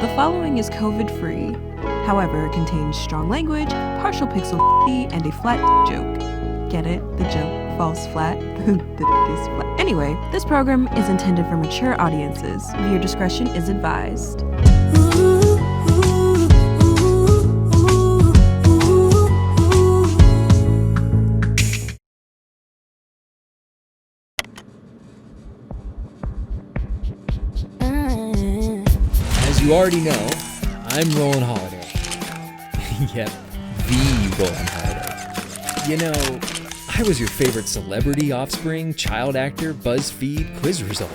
The following is COVID-free. However, it contains strong language, partial pixel and a flat joke. Get it? The joke falls flat. The is flat. Anyway, this program is intended for mature audiences. Viewer discretion is advised. As you already know, I'm Roland Holliday. Yep, the Roland Holliday. You know, I was your favorite celebrity, offspring, child actor, BuzzFeed quiz result.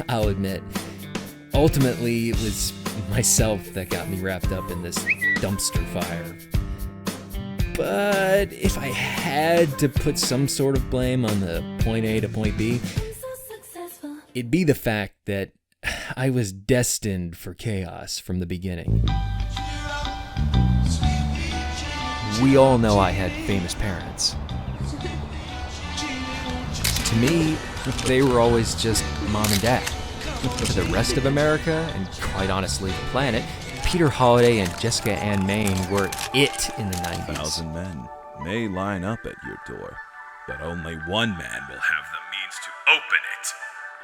I'll admit, ultimately it was myself that got me wrapped up in this dumpster fire. But if I had to put some sort of blame on the point A to point B, it'd be the fact that I was destined for chaos from the beginning. We all know I had famous parents. To me, they were always just mom and dad. To the rest of America, and quite honestly the planet, Peter Holiday and Jessica Ann Maine were it in the 90s. 1,000 men may line up at your door, but only one man will have the means to open it.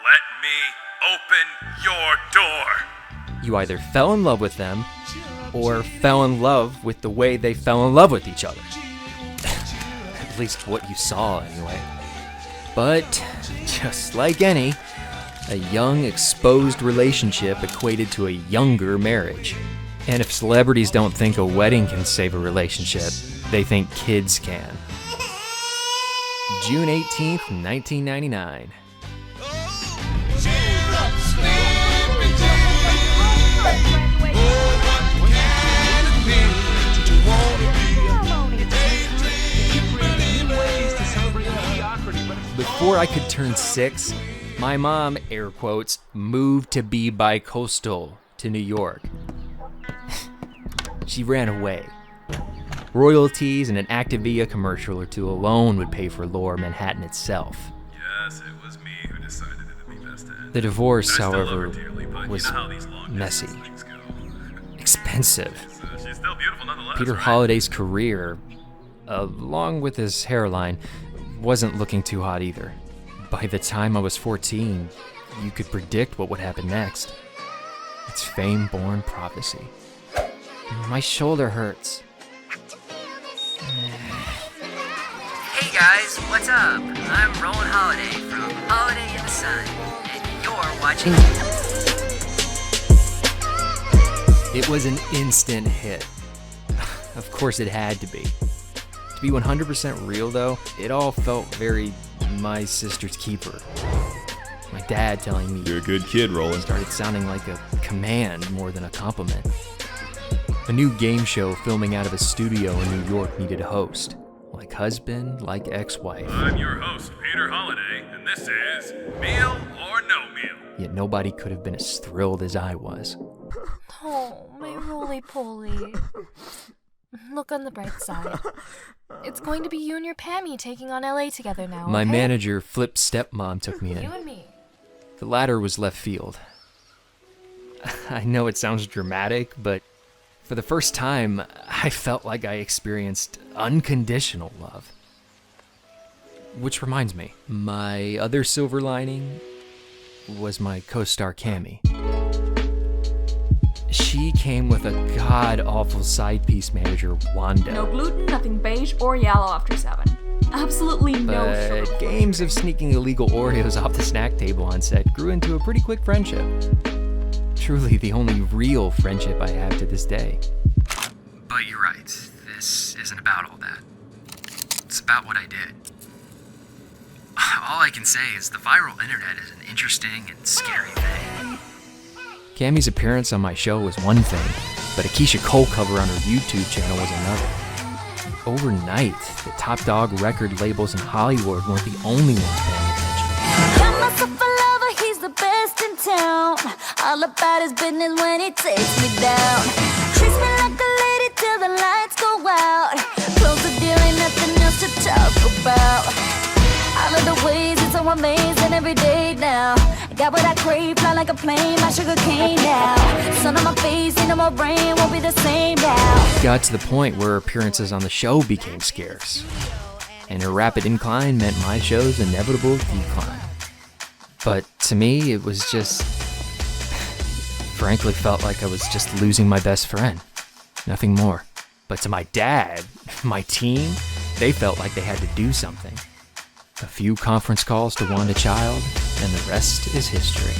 Let me open your door. You either fell in love with them, or fell in love with the way they fell in love with each other. At least what you saw, anyway. But, just like any, a young, exposed relationship equated to a younger marriage. And if celebrities don't think a wedding can save a relationship, they think kids can. June 18th, 1999. Before I could turn 6, my mom, air quotes, moved to be bi-coastal to New York. She ran away. Royalties and an Activia commercial or two alone would pay for Lower Manhattan itself. Yes, it was me who decided it would be best to end. The divorce, I still love her however, dearly, but was you know how these long messy, distance things go. expensive. She's still beautiful nonetheless. Peter right? Holiday's career, along with his hairline, wasn't looking too hot either. By the time I was 14, you could predict what would happen next. It's fame-born prophecy. My shoulder hurts. Hey guys, what's up? I'm Roland Holliday from Holiday in the Sun, and you're watching... It was an instant hit. Of course it had to be. To be 100% real though, it all felt very my sister's keeper. My dad telling me You're a good kid, Roland. started sounding like a command more than a compliment. A new game show filming out of a studio in New York needed a host. Like husband, like ex-wife. I'm your host, Peter Holiday, and this is Meal or No Meal. Yet nobody could have been as thrilled as I was. Oh, my roly-poly. Look on the bright side. It's going to be you and your Pammy taking on LA together now, My okay? manager, Flip's stepmom, took me You in. and me. The latter was left field. I know it sounds dramatic, but for the first time, I felt like I experienced unconditional love. Which reminds me, my other silver lining was my co-star Cammie. She came with a god-awful side piece manager, Wanda. No gluten, nothing beige or yellow after 7. Absolutely no sugar. But games of sneaking illegal Oreos off the snack table on set grew into a pretty quick friendship. Truly the only real friendship I have to this day. But you're right, this isn't about all that. It's about what I did. All I can say is the viral internet is an interesting and scary thing. Cammie's appearance on my show was one thing, but a Keisha Cole cover on her YouTube channel was another. Overnight, the top dog record labels in Hollywood weren't the only ones paying attention. Got myself a lover, he's the best in town. All about his business when he takes me down. Treats me like a lady till the lights go out. Close the deal, ain't nothing else to talk about. All of the ways it's so amazing every day now. Got what I crave, fly like a plane, my sugar cane now. my brain won't be the same now. It got to the point where appearances on the show became scarce, and her rapid incline meant my show's inevitable decline. But to me, it was just, frankly, felt like I was just losing my best friend. Nothing more. But to my dad, my team, they felt like they had to do something. A few conference calls to Wanda Child, and the rest is history.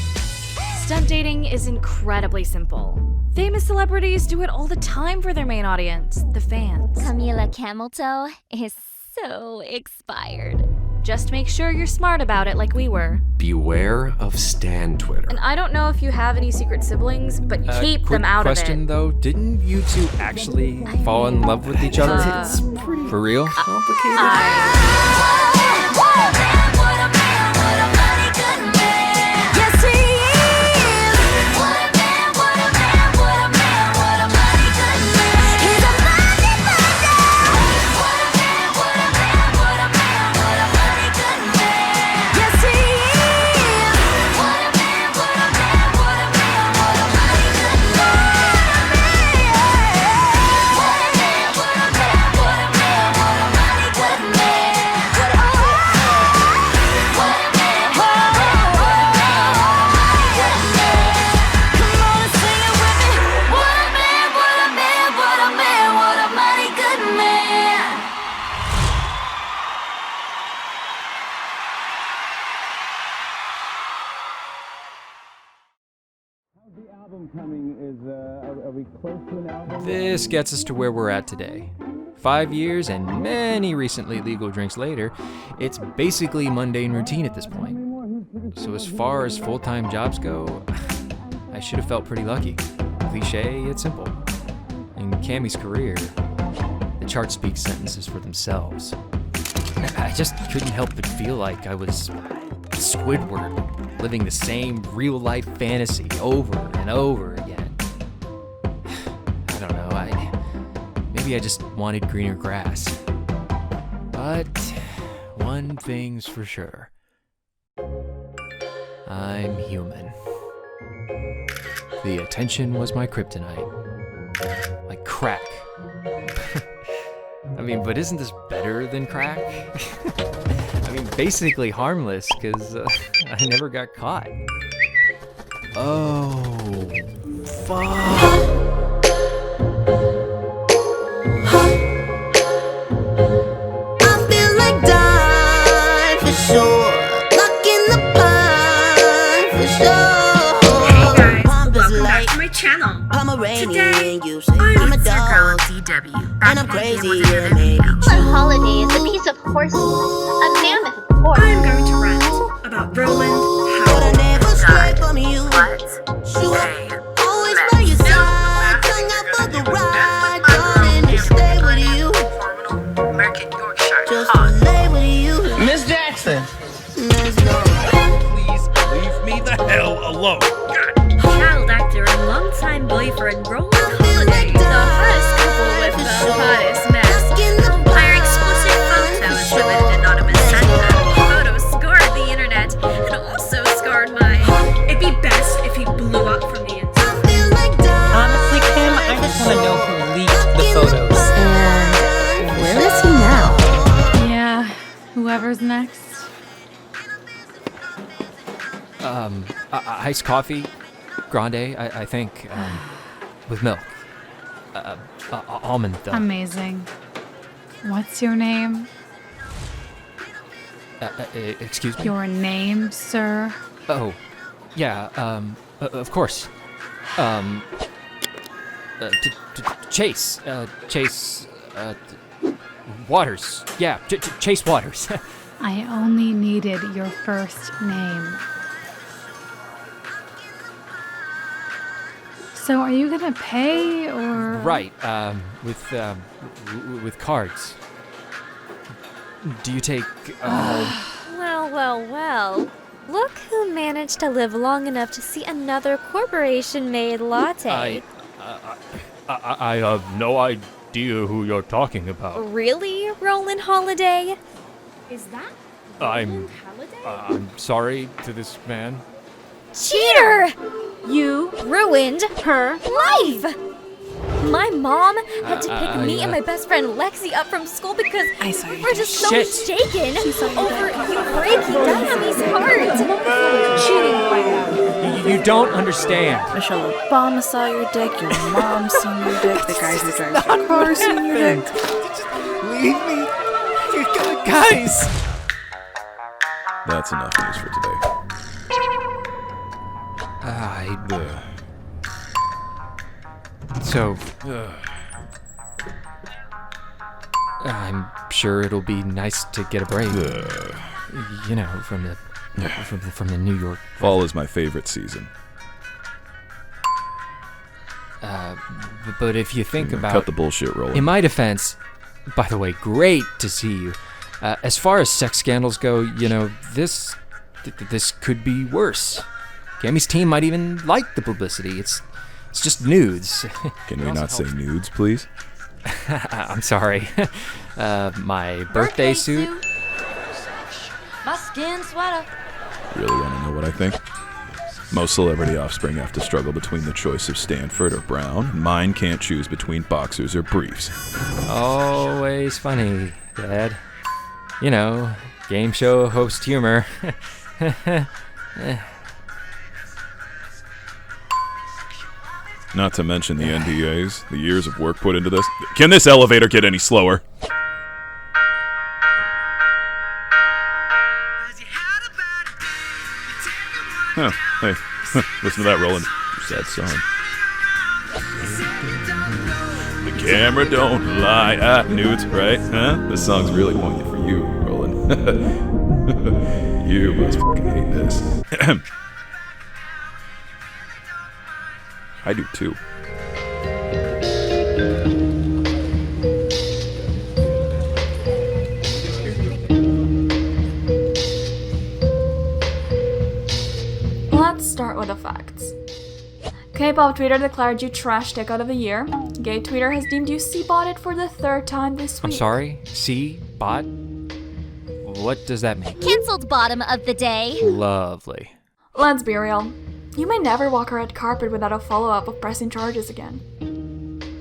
Stunt dating is incredibly simple. Famous celebrities do it all the time for their main audience, the fans. Camila Camel Toe is so expired. Just make sure you're smart about it like we were. Beware of Stan Twitter. And I don't know if you have any secret siblings, but keep them out of it. Question though, didn't you two actually fall in love with each other? It's pretty For real? complicated. This gets us to where we're at today. 5 years and many recently legal drinks later, it's basically mundane routine at this point. So as far as full-time jobs go, I should have felt pretty lucky. Cliche, yet simple. In Cammie's career, the chart speaks sentences for themselves. I just couldn't help but feel like I was Squidward, living the same real-life fantasy over and over again. I don't know, maybe I just wanted greener grass. But one thing's for sure. I'm human. The attention was my kryptonite. Like crack. I mean, but isn't this better than crack? I mean, basically harmless, because I never got caught. Oh, fuck. Today, I'm a dog, DW, and I'm crazy, yeah, maybe. Roland Holliday is a piece of horse, a mammoth horse. I'm going to rant about Roland Holliday. What? Hey, always by your side, tongue out for the ride, darling, to stay with you. American Yorkshire, just to lay with you. Miss Jackson. Please leave me the hell alone. Child actor and longtime boyfriend Roland Holliday, the hottest couple with the hottest mask. Our exclusive photos of an anonymous Santa. Photos scored the internet and also scored mine. It'd be best if he blew up from the inside. Honestly, Kim, I just want to know who leaked the photos. And where is he now? Yeah, whoever's next. Iced coffee, grande, I think, with milk. Almond, though. Amazing. What's your name? Excuse me? Your name, sir? Oh, yeah, of course. Chase, Chase, Waters. Yeah, Chase Waters. I only needed your first name. So are you gonna pay or? Right, with cards. Do you take, Well. Look who managed to live long enough to see another corporation-made latte. I have no idea who you're talking about. Really, Roland Holliday? Is that I'm sorry to this man. Cheater! You ruined her life! My mom had to pick me and my best friend Lexi up from school because we were just so shaken over you breaking Diony's heart. You don't understand. Michelle Obama saw your dick, your mom seen your dick, the guys who drive your car seen your dick. Leave me. Guys! That's enough news for today. I'm sure it'll be nice to get a break. You know, from the New York. Fall is my favorite season. But if you think about... Cut the bullshit, Roland. In my defense, by the way, great to see you. As far as sex scandals go, you know, this could be worse. Cammy's team might even like the publicity. It's just nudes. Can we not say nudes, please? I'm sorry. My birthday suit. My skin sweater. Really want to know what I think? Most celebrity offspring have to struggle between the choice of Stanford or Brown. Mine can't choose between boxers or briefs. Always funny, Dad. You know, game show host humor. Not to mention the NDAs, the years of work put into this. Can this elevator get any slower? Oh, hey, listen to that, Roland. Sad song. The camera don't lie. Nudes, right? Huh? This song's really poignant for you, Roland. You must fucking hate this. I do too. Let's start with the facts. K-pop Twitter declared you trash dick out of the year. Gay Twitter has deemed you C-botted for the 3rd time this week. I'm sorry? C-bot? What does that mean? Cancelled bottom of the day. Lovely. Let's be real. You may never walk a red carpet without a follow-up of pressing charges again.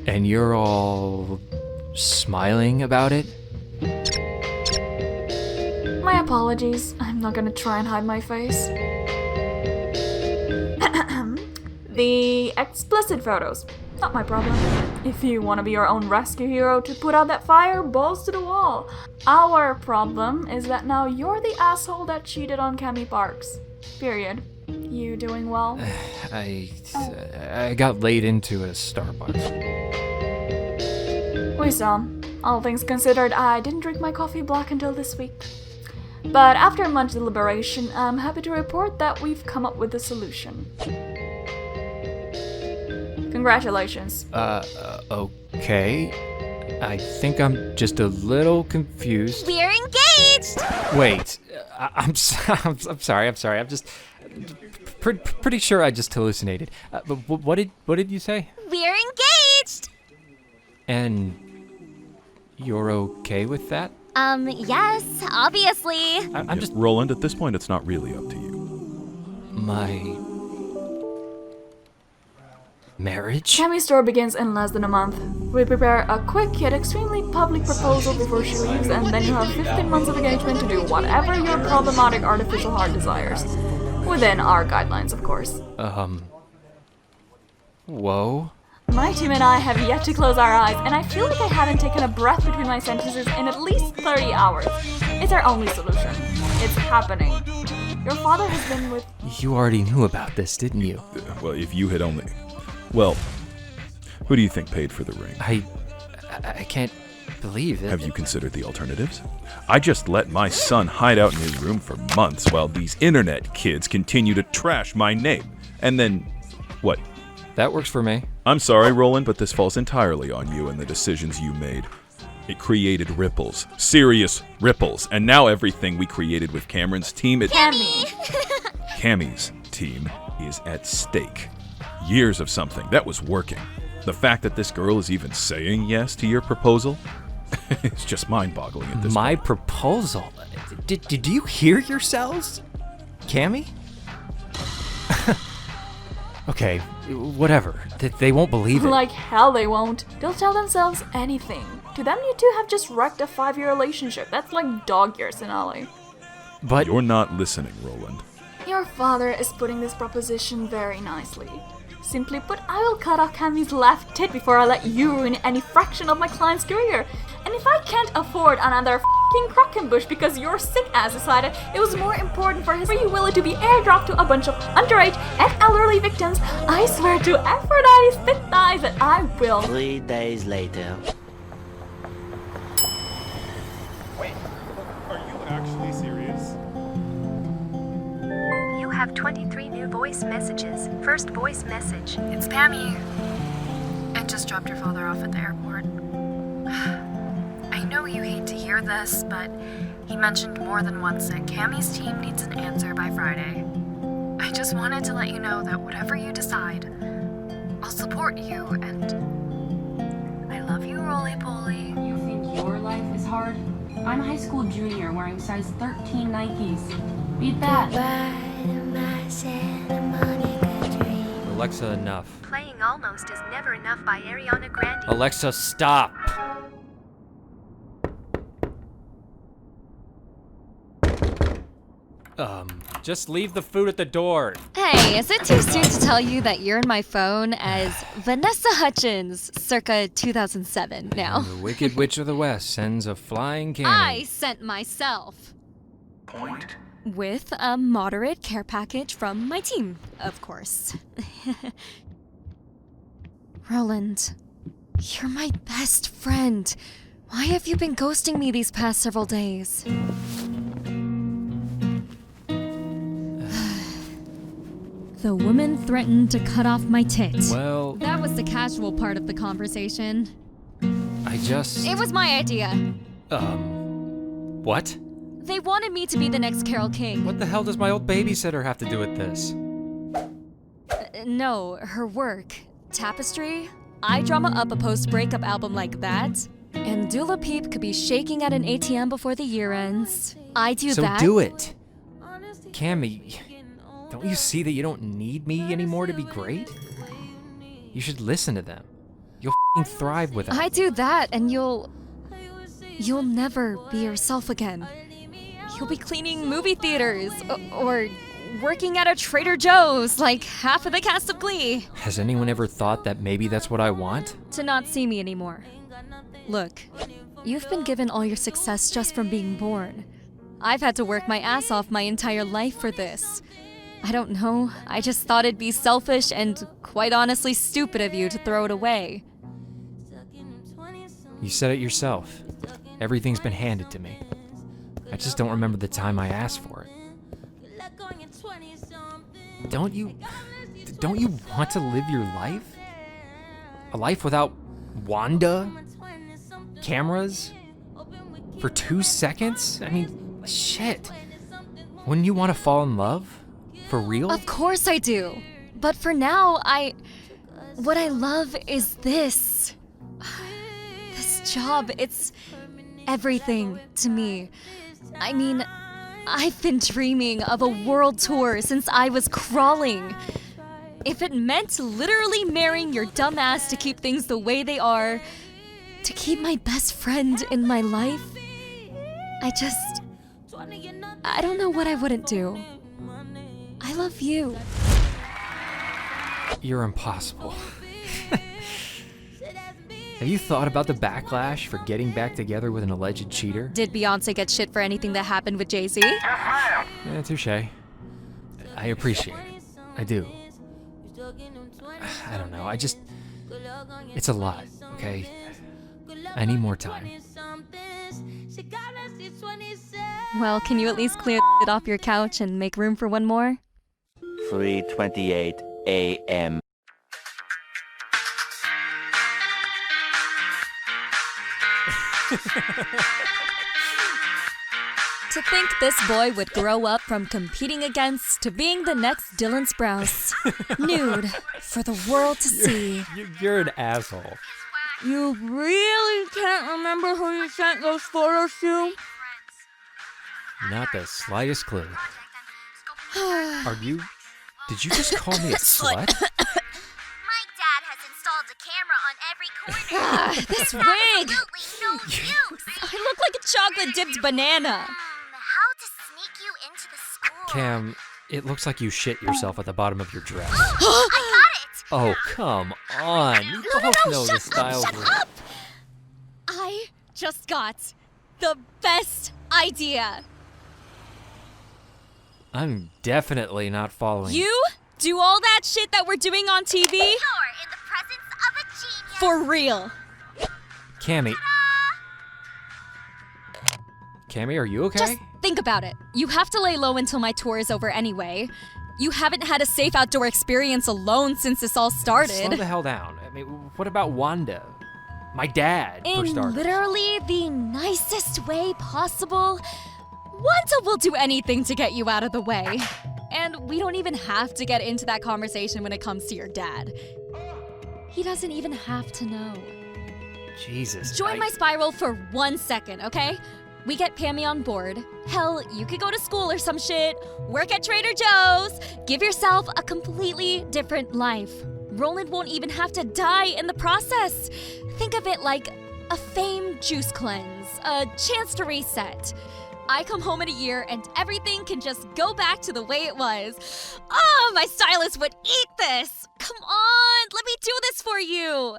And you're all smiling about it? My apologies. I'm not gonna try and hide my face. The explicit photos. Not my problem. If you want to be your own rescue hero to put out that fire, balls to the wall. Our problem is that now you're the asshole that cheated on Cammy Parks. Period. You doing well? I got laid into a Starbucks. We saw. All things considered, I didn't drink my coffee black until this week. But after much deliberation, I'm happy to report that we've come up with a solution. Congratulations. Okay. I think I'm just a little confused. We're engaged! Wait, I'm sorry. I'm just pretty sure I just hallucinated. But what did you say? We're engaged! And you're okay with that? Yes, obviously. I'm just Roland. At this point, it's not really up to you. My marriage? Cammy's tour begins in less than a month. We prepare a quick yet extremely public proposal before she leaves, and then you have 15 months of engagement to do whatever your problematic artificial heart desires. Within our guidelines, of course. Whoa. My team and I have yet to close our eyes, and I feel like I haven't taken a breath between my sentences in at least 30 hours. It's our only solution. It's happening. Your father has been with... You already knew about this, didn't you? Well, if you had only... Well, who do you think paid for the ring? I can't believe it. Have you considered the alternatives? I just let my son hide out in his room for months while these internet kids continue to trash my name. And then, what? That works for me. I'm sorry, Roland, but this falls entirely on you and the decisions you made. It created ripples. Serious ripples. And now everything we created with Cameron's team... Cammy's team is at stake. Years of something that was working. The fact that this girl is even saying yes to your proposal is just mind-boggling at this My point. proposal? Did you hear yourselves? Cammy? Okay, whatever. They won't believe it. Like hell they won't. They'll tell themselves anything. To them, you two have just wrecked a 5-year relationship. That's like dog years in LA. But you're not listening, Roland. Your father is putting this proposition very nicely. Simply put, I will cut off Cammy's left tit before I let you ruin any fraction of my client's career. And if I can't afford another f***ing Crockenbush because your sick ass decided it was more important for his Free Willy to be airdropped to a bunch of underage and elderly victims, I swear to Aphrodite's thick thighs that I will. 3 days later. Wait, are you actually serious? You have 23 new voice messages. First voice message. It's Pammy. I just dropped your father off at the airport. I know you hate to hear this, but he mentioned more than once that Cammy's team needs an answer by Friday. I just wanted to let you know that whatever you decide, I'll support you, and I love you, roly-poly. You think your life is hard? I'm a high school junior wearing size 13 Nikes. Beat that. Alexa, enough. Playing Almost is Never Enough by Ariana Grande. Alexa, stop. Just leave the food at the door. Hey, is it too soon to tell you that you're in my phone as Vanessa Hutchins, circa 2007 now? The Wicked Witch of the West sends a flying cannon. I sent myself. Point? With a moderate care package from my team, of course. Roland, you're my best friend. Why have you been ghosting me these past several days? The woman threatened to cut off my tit. Well... That was the casual part of the conversation. It was my idea. What? They wanted me to be the next Carole King. What the hell does my old babysitter have to do with this? No, her work. Tapestry? I drama up a post-breakup album like that. And Dula Peep could be shaking at an ATM before the year ends. I do that. So do it. Cammy, don't you see that you don't need me anymore to be great? You should listen to them. You'll f***ing thrive without I do that, and you'll never be yourself again. You'll be cleaning movie theaters, or working at a Trader Joe's like half of the cast of Glee. Has anyone ever thought that maybe that's what I want? To not see me anymore. Look, you've been given all your success just from being born. I've had to work my ass off my entire life for this. I don't know, I just thought it'd be selfish and quite honestly stupid of you to throw it away. You said it yourself. Everything's been handed to me. I just don't remember the time I asked for it. Don't you want to live your life? A life without Wanda? Cameras? For 2 seconds? I mean, shit. Wouldn't you want to fall in love? For real? Of course I do. But for now, what I love is this. This job, it's everything to me. I mean, I've been dreaming of a world tour since I was crawling. If it meant literally marrying your dumb ass to keep things the way they are, to keep my best friend in my life, I don't know what I wouldn't do. I love you. You're impossible. Have you thought about the backlash for getting back together with an alleged cheater? Did Beyonce get shit for anything that happened with Jay-Z? Touche. I appreciate it. I do. I don't know, it's a lot, okay? I need more time. Well, can you at least clear it off your couch and make room for one more? 3:28 a.m. To think this boy would grow up from competing against to being the next Dylan Sprouse. Nude for the world to see. You're an asshole. You really can't remember who you sent those photos to? Not the slightest clue. Did you just call me a slut? This wig! I look like a chocolate-dipped banana. Cam, it looks like you shit yourself at the bottom of your dress. I got it! Oh, come on. You both know the styles. Shut up! I just got the best idea. I'm definitely not following. You do all that shit that we're doing on TV? You're in the presence of a genius. For real. Cammy, are you okay? Just think about it. You have to lay low until my tour is over anyway. You haven't had a safe outdoor experience alone since this all started. Slow the hell down. I mean, what about Wanda? My dad, for In starters. literally the nicest way possible, Wanda will do anything to get you out of the way. And we don't even have to get into that conversation when it comes to your dad. He doesn't even have to know. Jesus. Join my spiral for 1 second, okay? We get Pammy on board. Hell, you could go to school or some shit, work at Trader Joe's, give yourself a completely different life. Roland won't even have to die in the process. Think of it like a fame juice cleanse, a chance to reset. I come home in a year and everything can just go back to the way it was. Oh, my stylist would eat this. Come on, let me do this for you.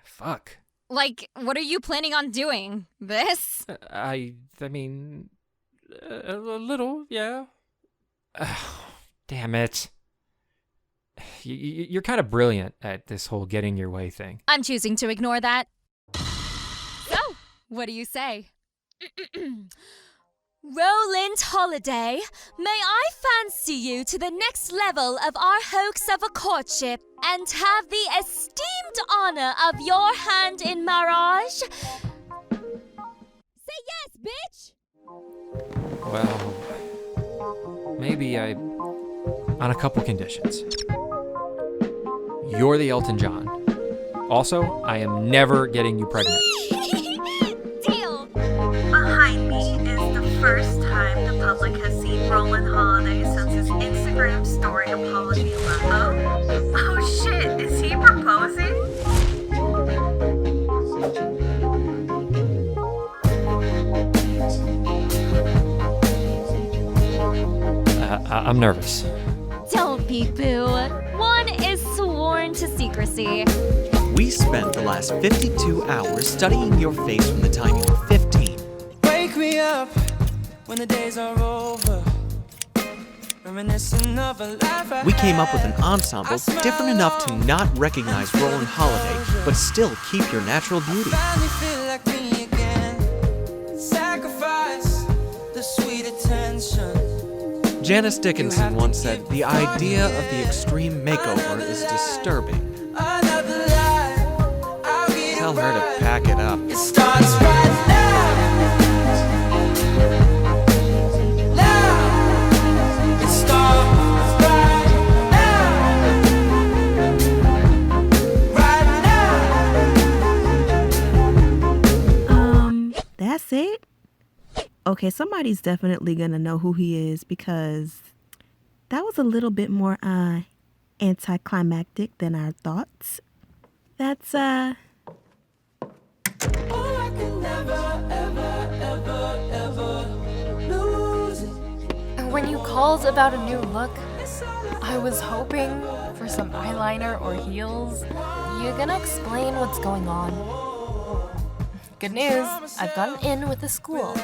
Fuck. Like, what are you planning on doing? This? A little, yeah. Damn it. You're kind of brilliant at this whole getting your way thing. I'm choosing to ignore that. So, what do you say? Roland Holliday, may I fancy you to the next level of our hoax of a courtship and have the esteemed honor of your hand in marriage? Say yes, bitch! Well, maybe on a couple conditions. You're the Elton John. Also, I am never getting you pregnant. Deal! Behind me is the first time the public has seen Roland Holliday since his Instagram story apology letter. Oh shit, is he proposing? I'm nervous. Don't be, boo. One is sworn to secrecy. We spent the last 52 hours studying your face from the time you were 15. Wake me up when the days are over. Reminiscing of a life I We came up with had. an ensemble different enough to not recognize Roland Holliday, but still keep your natural beauty. Finally feel like me again. Sacrifice the sweet attention. Janice Dickinson once said, "The idea of the extreme makeover is disturbing." Tell her to pack it up. It starts right now. Now. It starts right now. Right now. That's it? Okay, somebody's definitely gonna know who he is because that was a little bit more anticlimactic than our thoughts. That's Oh, I could never, ever, ever, ever lose it. When you called about a new look, I was hoping for some eyeliner or heels. You gonna explain what's going on? Good news, I've gotten in with the school,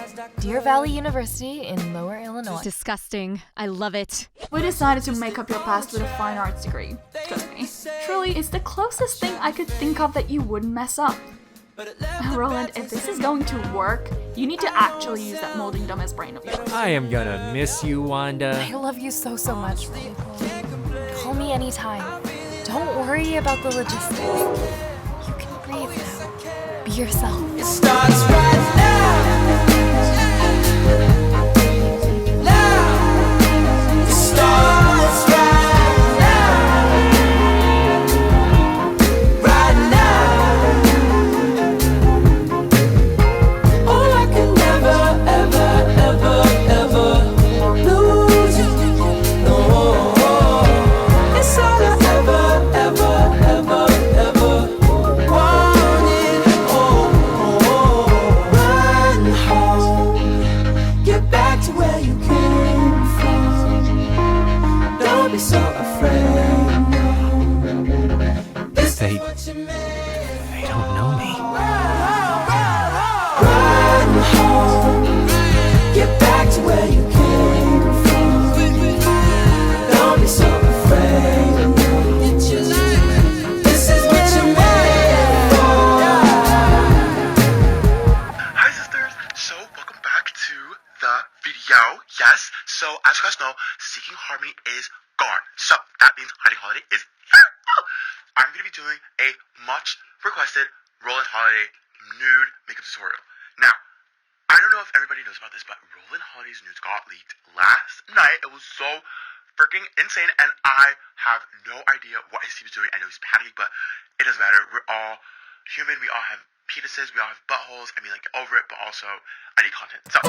Deer Valley University in Lower Illinois. Disgusting. I love it. We decided to make up your past with a fine arts degree. Trust me. Truly, it's the closest thing I could think of that you wouldn't mess up. Roland, if this is going to work, you need to actually use that molding dumbass brain of yours. I am gonna miss you, Wanda. I love you so much, really. Call me anytime. Don't worry about the logistics. You can breathe now. Be yourself. It starts right now. Now. It starts right now. Right now. Oh, I could never, ever, ever, ever lose you. No. It so afraid. They don't know me. Ride home, get back to where you came from. Don't be so afraid. This is what you're made for. Hi sisters, so welcome back to the video. Yes, so as you guys know, Seeking Harmony is gone. So that means Hiding Holiday is here. I'm going to be doing a much requested Roland Holiday nude makeup tutorial. Now, I don't know if everybody knows about this, but Roland Holiday's nudes got leaked last night. It was so freaking insane, and I have no idea what his team is doing. I know he's panicking, but it doesn't matter. We're all human. We all have penises. We all have buttholes. I mean, like, get over it, but also I need content. So